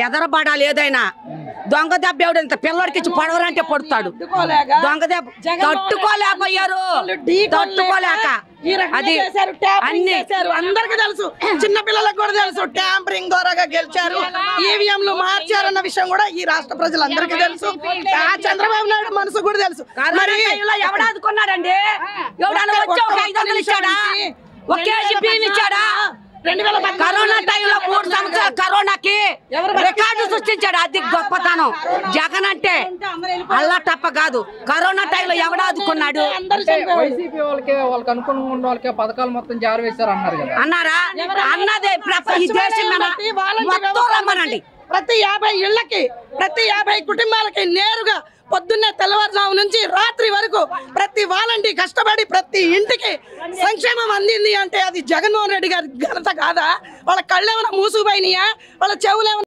ఎదరబడాలి ఏదైనా దొంగ దెబ్బ ఎవడంత పిల్లడికి ఇచ్చి పడవరంటే పడుతాడు దొంగ దెబ్బ తట్టుకోలేకపోయారు తట్టుకోలేక అది అన్ని అందరికి తెలుసు చిన్న పిల్లలకు కూడా తెలుసు ట్యాంపరింగ్ ద్వారా గెలిచారు ఈవీఎంలు మార్చారన్న విషయం కూడా ఈ రాష్ట్ర ప్రజలందరికీ తెలుసు చంద్రబాబు నాయుడు మనసు కూడా తెలుసు మరి ఎవడాదుకున్నాడండి ఎవడన్నా వచ్చి ఒక 500 ఇచ్చాడా ఒక కేజీ బియ్యం ఇచ్చాడా కరోనా టైంలో 3 సంవత్సరాలు కరోనాకి రికార్డు సృష్టించాడు అది గొప్పతనం జగన్ అంటే అల్లా తప్ప కాదు కరోనా టైంలో ఎవడాదుకున్నాడు వైసీపీ వాళ్ళకి అనుకున్న వాళ్ళకి పథకాలు మొత్తం జారవేశారు అన్నారు కదా అన్నారా అన్నదే ఈ దేశం మొత్తం రమ్మనండి ప్రతి 50 ఇళ్లకి ప్రతి 50 కుటుంబాలకి నేరుగా పొద్దున్నే తెల్లవారుజాము నుంచి రాత్రి వరకు ప్రతి వాలంటీ కష్టపడి ప్రతి ఇంటికి సంక్షేమం అందింది అంటే అది జగన్మోహన్ రెడ్డి గారి ఘనత కాదా వాళ్ళ కళ్ళేమైనా మూసుకుపోయినాయా వాళ్ళ చెవులేమైనా